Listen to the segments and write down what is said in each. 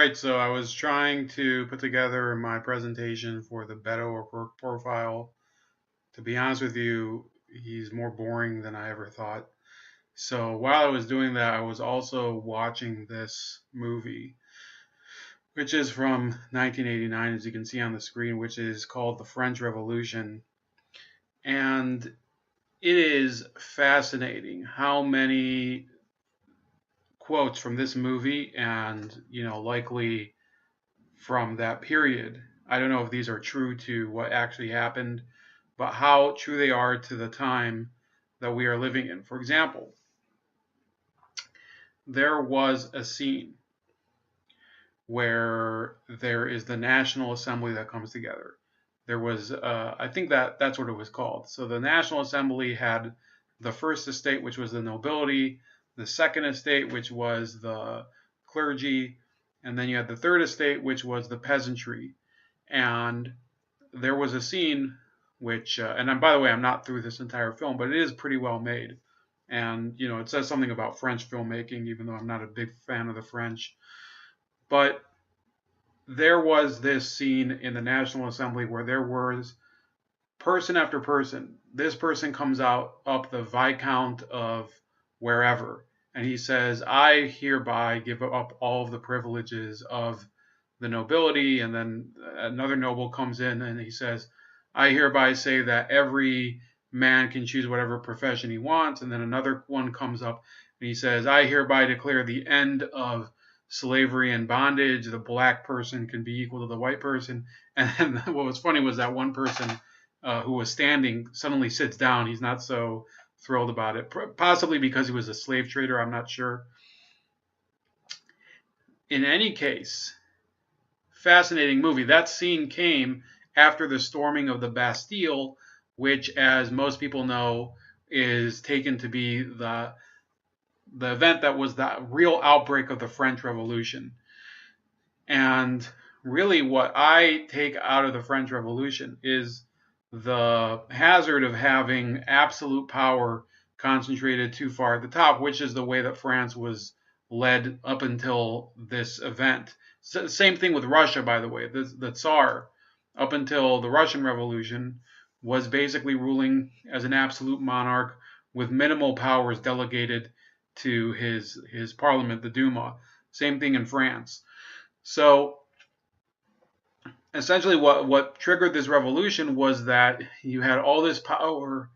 right, so I was trying to put together my presentation for the Beto profile. To be honest with you, he's more boring than I ever thought. So while I was doing that, I was also watching this movie, which is from 1989, as you can see on the screen, which is called The French Revolution. And it is fascinating how many quotes from this movie and, likely from that period. I don't know if these are true to what actually happened, but how true they are to the time that we are living in. For example, there was a scene where there is the National Assembly that comes together. There was, I think that's what it was called. So the National Assembly had the first estate, which was the nobility, the second estate, which was the clergy, and then you had the third estate, which was the peasantry. And there was a scene which, and by the way, I'm not through this entire film, but it is pretty well made. And, it says something about French filmmaking, even though I'm not a big fan of the French. But there was this scene in the National Assembly where there was person after person. This person comes out up the Viscount of wherever, and he says, I hereby give up all of the privileges of the nobility. And then another noble comes in and he says, I hereby say that every man can choose whatever profession he wants. And then another one comes up and he says, I hereby declare the end of slavery and bondage. The black person can be equal to the white person. And then what was funny was that one person who was standing suddenly sits down. He's not so thrilled about it, possibly because he was a slave trader. I'm not sure. In any case, fascinating movie. That scene came after the storming of the Bastille, which, as most people know, is taken to be the event that was the real outbreak of the French Revolution. And really what I take out of the French Revolution is the hazard of having absolute power concentrated too far at the top, which is the way that France was led up until this event. Same thing with Russia, by the way. The Tsar, up until the Russian Revolution, was basically ruling as an absolute monarch with minimal powers delegated to his parliament, the Duma. Same thing in France. So essentially what triggered this revolution was that you had all this power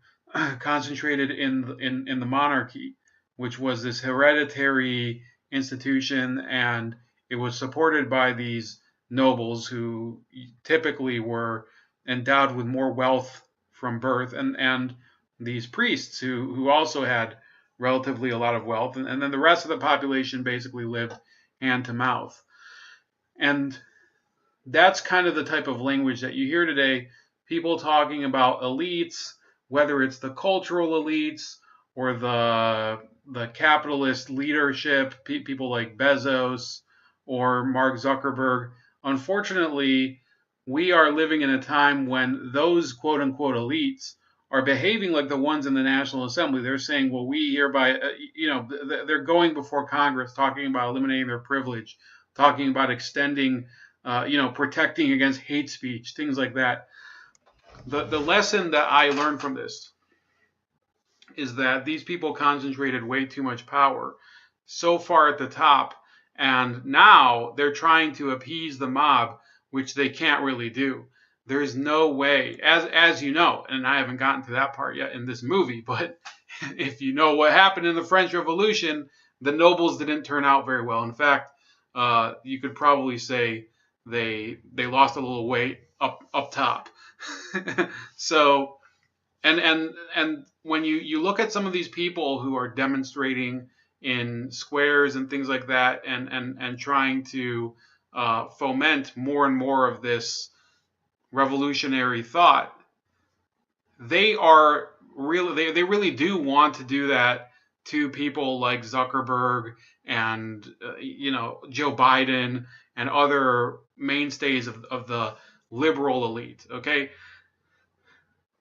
concentrated in the monarchy, which was this hereditary institution, and it was supported by these nobles who typically were endowed with more wealth from birth, and these priests who also had relatively a lot of wealth, and then the rest of the population basically lived hand to mouth. And that's kind of the type of language that you hear today, people talking about elites, whether it's the cultural elites or the capitalist leadership, people like Bezos or Mark Zuckerberg. Unfortunately, we are living in a time when those quote unquote elites are behaving like the ones in the National Assembly. They're saying, well, we hereby, they're going before Congress talking about eliminating their privilege, talking about extending, protecting against hate speech, things like that. The lesson that I learned from this is that these people concentrated way too much power so far at the top, and now they're trying to appease the mob, which they can't really do. There's no way, as you know, and I haven't gotten to that part yet in this movie, but if you know what happened in the French Revolution, the nobles didn't turn out very well. In fact, you could probably say they lost a little weight up top. So, and when you look at some of these people who are demonstrating in squares and things like that, and trying to foment more and more of this revolutionary thought, they are really they really do want to do that to people like Zuckerberg and Joe Biden and other mainstays of the liberal elite. Okay,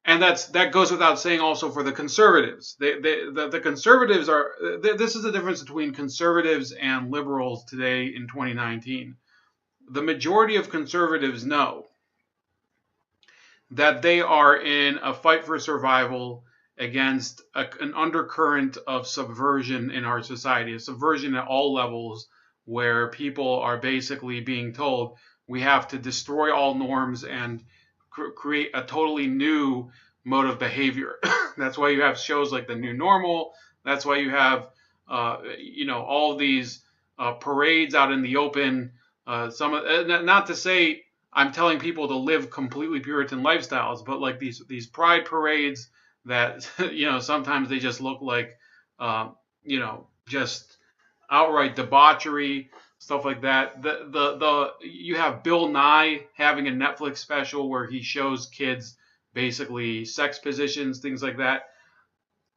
and that goes without saying also for the conservatives. The conservatives are, this is the difference between conservatives and liberals today in 2019. the majority of conservatives know that they are in a fight for survival against an undercurrent of subversion in our society, a subversion at all levels, where people are basically being told we have to destroy all norms and create a totally new mode of behavior. That's why you have shows like The New Normal. That's why you have, all these parades out in the open. Not to say I'm telling people to live completely Puritan lifestyles, but like these pride parades that, sometimes they just look like, just outright debauchery, stuff like that. You have Bill Nye having a Netflix special where he shows kids basically sex positions, things like that.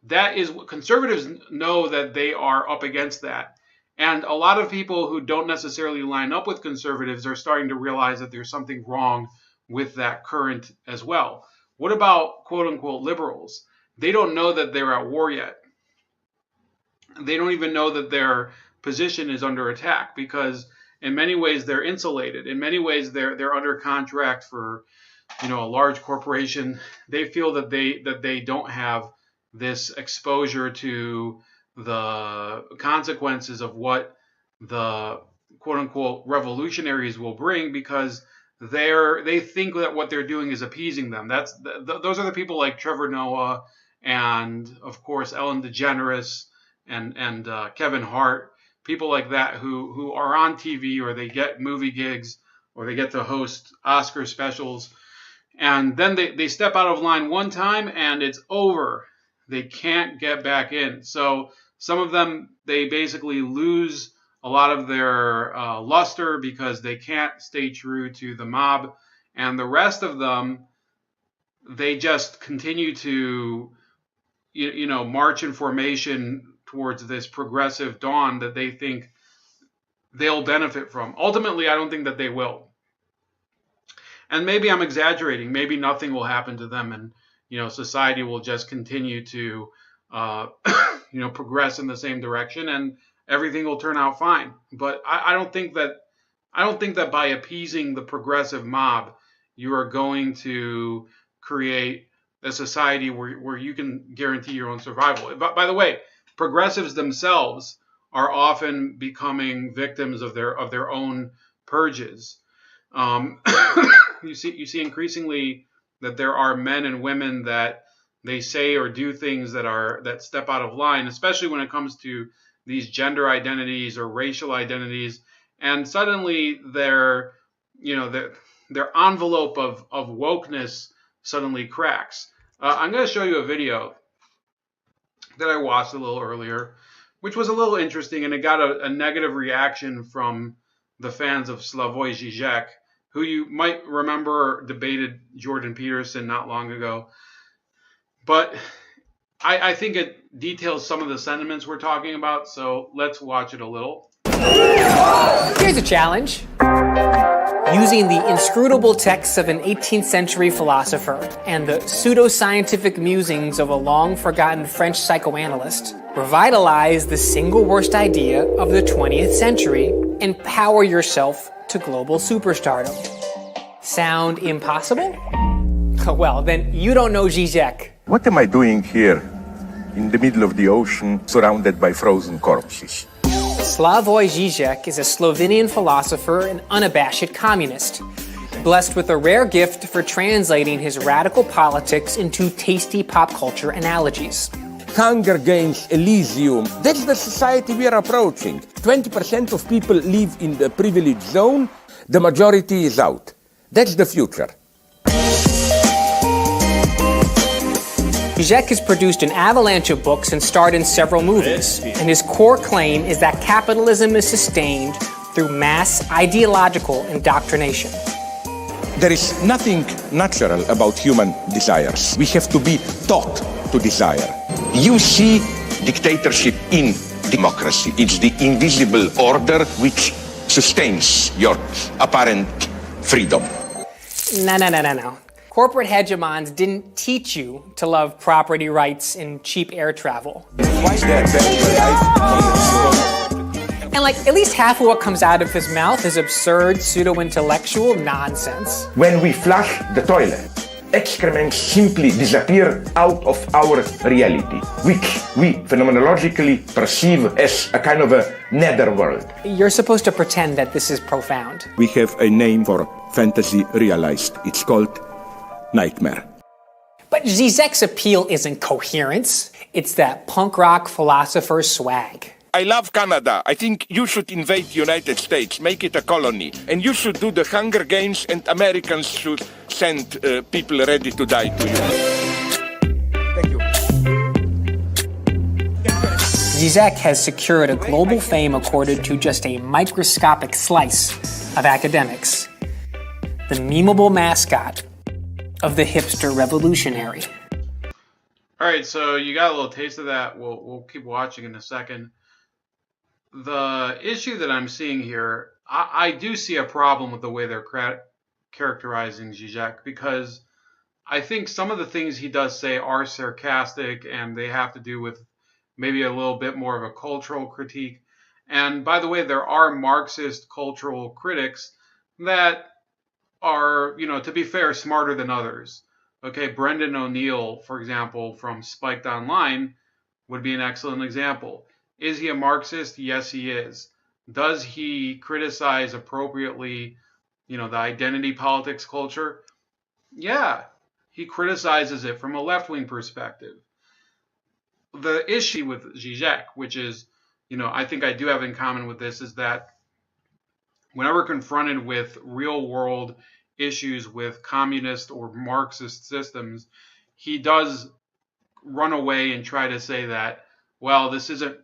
That is what conservatives know, that they are up against that. And a lot of people who don't necessarily line up with conservatives are starting to realize that there's something wrong with that current as well. What about quote unquote liberals? They don't know that they're at war yet. They don't even know that their position is under attack, because in many ways they're insulated. In many ways they're under contract for, a large corporation. They feel that they don't have this exposure to the consequences of what the quote unquote revolutionaries will bring, because they think that what they're doing is appeasing them. Those are the people like Trevor Noah and of course Ellen DeGeneres and Kevin Hart, people like that who are on TV, or they get movie gigs, or they get to host Oscar specials, and then they step out of line one time and it's over. They can't get back in. So some of them, they basically lose a lot of their luster because they can't stay true to the mob. And the rest of them, they just continue to, march in formation towards this progressive dawn that they think they'll benefit from. Ultimately, I don't think that they will. And maybe I'm exaggerating. Maybe nothing will happen to them, and society will just continue to, progress in the same direction, and everything will turn out fine. But I don't think that by appeasing the progressive mob, you are going to create a society where you can guarantee your own survival. But by the way, progressives themselves are often becoming victims of their own purges. You see increasingly that there are men and women that they say or do things that step out of line, especially when it comes to these gender identities or racial identities, and suddenly their envelope of wokeness suddenly cracks. I'm going to show you a video that I watched a little earlier, which was a little interesting, and it got a negative reaction from the fans of Slavoj Žižek, who you might remember debated Jordan Peterson not long ago. But I think it details some of the sentiments we're talking about, so let's watch it a little. Here's a challenge. Using the inscrutable texts of an 18th century philosopher and the pseudoscientific musings of a long-forgotten French psychoanalyst, revitalize the single worst idea of the 20th century and power yourself to global superstardom. Sound impossible? Well, then you don't know Žižek. What am I doing here in the middle of the ocean, surrounded by frozen corpses? Slavoj Žižek is a Slovenian philosopher and unabashed communist, blessed with a rare gift for translating his radical politics into tasty pop culture analogies. Hunger Games, Elysium, that's the society we are approaching. 20% of people live in the privileged zone, the majority is out. That's the future. Žižek has produced an avalanche of books and starred in several movies, and his core claim is that capitalism is sustained through mass ideological indoctrination. There is nothing natural about human desires. We have to be taught to desire. You see dictatorship in democracy. It's the invisible order which sustains your apparent freedom. No. Corporate hegemons didn't teach you to love property rights and cheap air travel. And Like, at least half of what comes out of his mouth is absurd, pseudo-intellectual nonsense. When we flush the toilet, excrements simply disappear out of our reality, which we phenomenologically perceive as a kind of a netherworld. You're supposed to pretend that this is profound. We have a name for fantasy realized. It's called nightmare. But Zizek's appeal isn't coherence. It's that punk rock philosopher swag. I love Canada. I think you should invade the United States, make it a colony. And you should do the Hunger Games, and Americans should send people ready to die to you. Thank you. Zizek has secured a global fame accorded to just a microscopic slice of academics. The memeable mascot of the hipster revolutionary. All right, so you got a little taste of that. We'll keep watching in a second. The issue that I'm seeing here, I do see a problem with the way they're characterizing Zizek, because I think some of the things he does say are sarcastic, and they have to do with maybe a little bit more of a cultural critique. And by the way, there are Marxist cultural critics that are, to be fair, smarter than others. Okay, Brendan O'Neill, for example, from Spiked Online, would be an excellent example. Is he a Marxist? Yes, he is. Does he criticize appropriately, the identity politics culture? Yeah, he criticizes it from a left-wing perspective. The issue with Zizek, which is, I think I do have in common with this, is that whenever confronted with real-world issues with communist or Marxist systems, he does run away and try to say that, well, this isn't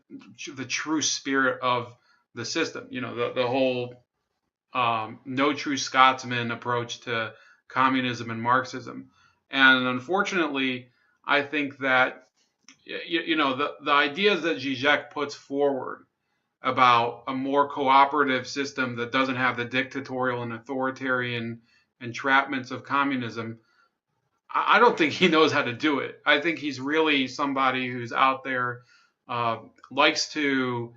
the true spirit of the system. The whole no true Scotsman approach to communism and Marxism. And unfortunately, I think that, the ideas that Zizek puts forward about a more cooperative system that doesn't have the dictatorial and authoritarian entrapments of communism, I don't think he knows how to do it. I think he's really somebody who's out there, likes to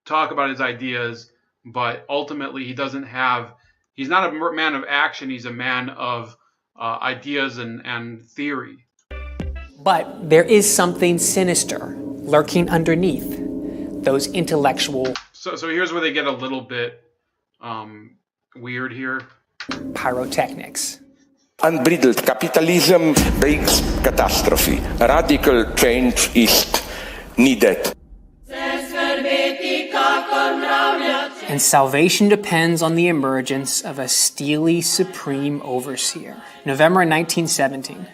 talk about his ideas, but ultimately he's not a man of action, he's a man of ideas and theory. But there is something sinister lurking underneath those intellectual... So here's where they get a little bit weird here. Pyrotechnics. Unbridled capitalism brings catastrophe. Radical change is needed. And salvation depends on the emergence of a steely supreme overseer. November 1917,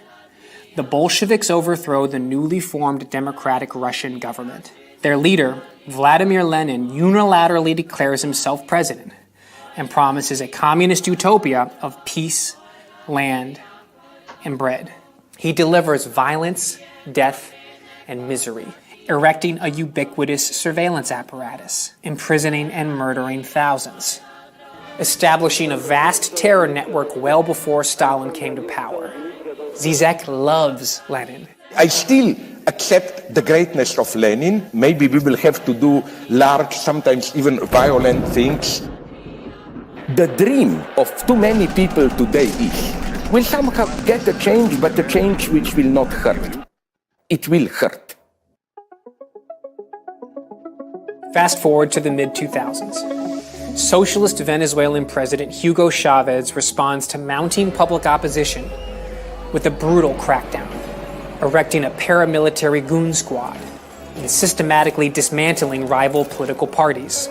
the Bolsheviks overthrow the newly formed democratic Russian government. Their leader, Vladimir Lenin, unilaterally declares himself president and promises a communist utopia of peace, land, and bread. He delivers violence, death, and misery, erecting a ubiquitous surveillance apparatus, imprisoning and murdering thousands, establishing a vast terror network well before Stalin came to power. Zizek loves Lenin. I still accept the greatness of Lenin. Maybe we will have to do large, sometimes even violent things. The dream of too many people today is, we'll somehow get a change, but a change which will not hurt. It will hurt. Fast forward to the mid-2000s. Socialist Venezuelan President Hugo Chavez responds to mounting public opposition with a brutal crackdown, erecting a paramilitary goon squad and systematically dismantling rival political parties.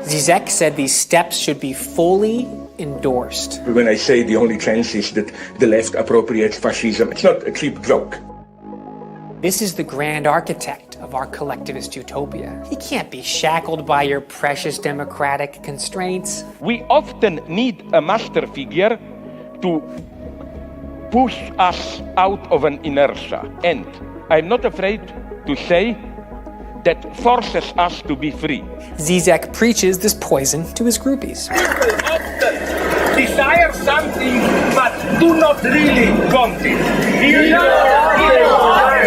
Zizek said these steps should be fully endorsed. When I say the only chance is that the left appropriates fascism, it's not a cheap joke. This is the grand architect of our collectivist utopia. He can't be shackled by your precious democratic constraints. We often need a master figure to push us out of an inertia. And I'm not afraid to say that forces us to be free. Zizek preaches this poison to his groupies. People often desire something but do not really want it. People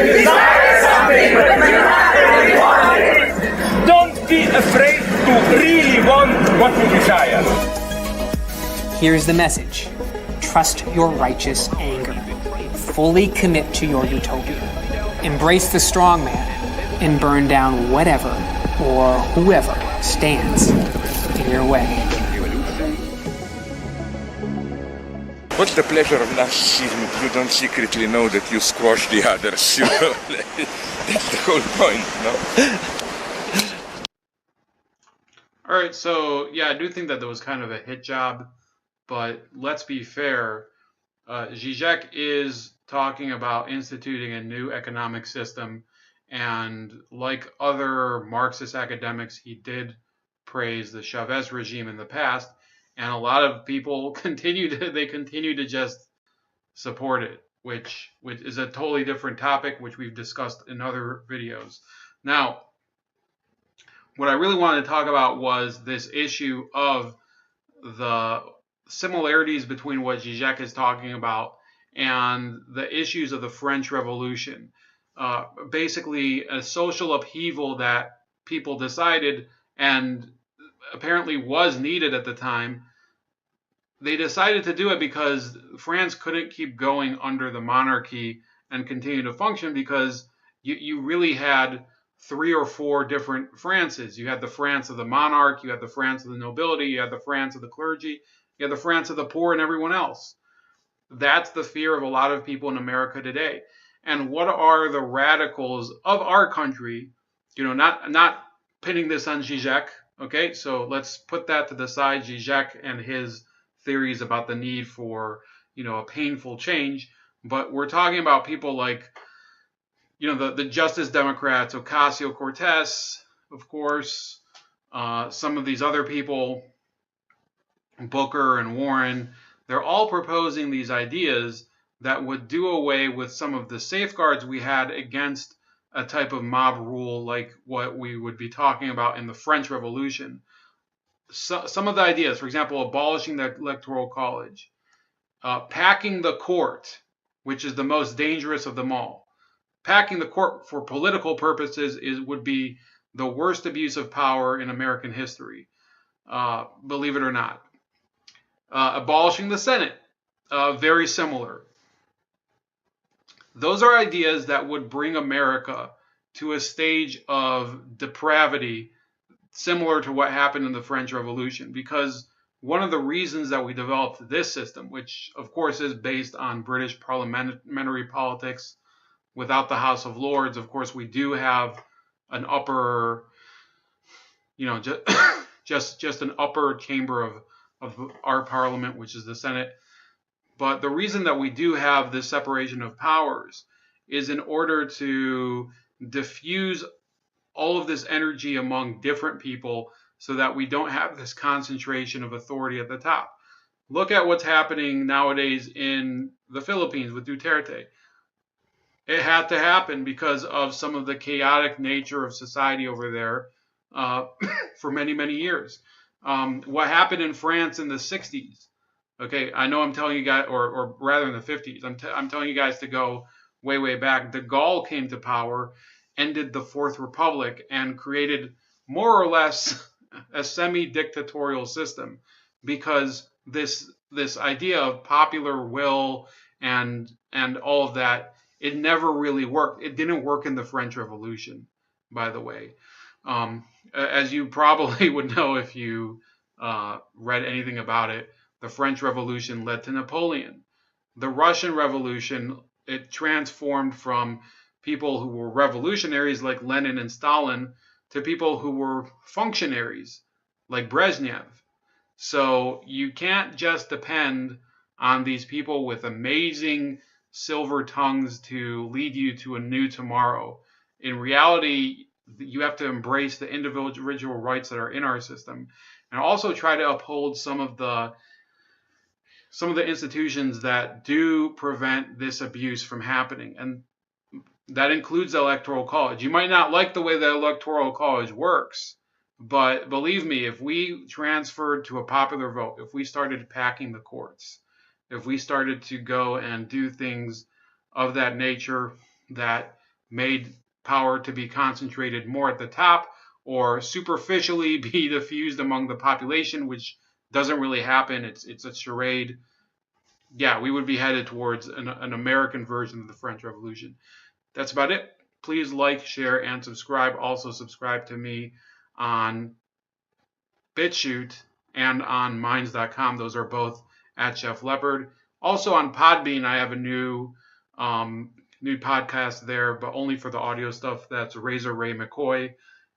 desire something but do not really want it. desire. Here's the message. Trust your righteous anger. Fully commit to your utopia. Embrace the strong man and burn down whatever or whoever stands in your way. What's the pleasure of narcissism if you don't secretly know that you squash the others? You know? That's the whole point, no? All right, so yeah, I do think that was kind of a hit job, but let's be fair. Zizek is talking about instituting a new economic system, and like other Marxist academics, he did praise the Chavez regime in the past, and a lot of people continue to just support it, which is a totally different topic, which we've discussed in other videos. Now, what I really wanted to talk about was this issue of the similarities between what Zizek is talking about and the issues of the French Revolution. Basically, a social upheaval that people decided and apparently was needed at the time. They decided to do it because France couldn't keep going under the monarchy and continue to function, because you really had 3 or 4 different Frances. You had the France of the monarch, you had the France of the nobility, you had the France of the clergy, you had the France of the poor and everyone else. That's the fear of a lot of people in America today. And what are the radicals of our country, not pinning this on Zizek, okay? So let's put that to the side, Zizek and his theories about the need for, a painful change. But we're talking about people like, the Justice Democrats, Ocasio-Cortez, of course, some of these other people, Booker and Warren. They're all proposing these ideas that would do away with some of the safeguards we had against a type of mob rule like what we would be talking about in the French Revolution. So, some of the ideas, for example, abolishing the Electoral College, packing the court, which is the most dangerous of them all. Packing the court for political purposes would be the worst abuse of power in American history, believe it or not. Abolishing the Senate, very similar. Those are ideas that would bring America to a stage of depravity similar to what happened in the French Revolution, because one of the reasons that we developed this system, which of course is based on British parliamentary politics without the House of Lords, of course we do have an upper, just an upper chamber of our parliament, which is the Senate. But the reason that we do have this separation of powers is in order to diffuse all of this energy among different people so that we don't have this concentration of authority at the top. Look at what's happening nowadays in the Philippines with Duterte. It had to happen because of some of the chaotic nature of society over there for many, many years. What happened in France in the 60s? Okay, I know I'm telling you guys, or rather in the 50s, I'm telling you guys to go way, way back. De Gaulle came to power, ended the Fourth Republic, and created more or less a semi-dictatorial system, because this idea of popular will and all of that, it never really worked. It didn't work in the French Revolution, by the way. As you probably would know if you read anything about it, the French Revolution led to Napoleon. The Russian Revolution, it transformed from people who were revolutionaries like Lenin and Stalin to people who were functionaries like Brezhnev. So you can't just depend on these people with amazing silver tongues to lead you to a new tomorrow. In reality, you have to embrace the individual rights that are in our system, and also try to uphold some of the institutions that do prevent this abuse from happening. And that includes the Electoral College. You might not like the way the Electoral College works, but believe me, if we transferred to a popular vote, if we started packing the courts, if we started to go and do things of that nature that made power to be concentrated more at the top or superficially be diffused among the population, which doesn't really happen. It's a charade. Yeah, we would be headed towards an American version of the French Revolution. That's about it. Please like, share, and subscribe. Also subscribe to me on BitChute and on Minds.com. Those are both at Chef Leopard. Also on Podbean, I have a new podcast there, but only for the audio stuff. That's Razor Ray McCoy.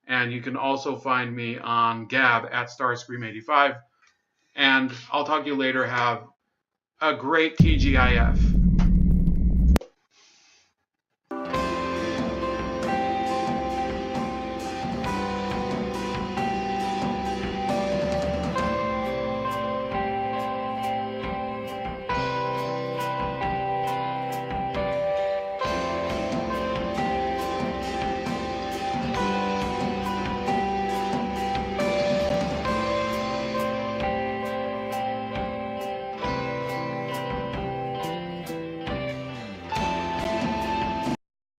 And you can also find me on Gab at Starscream85. And I'll talk to you later. Have a great TGIF.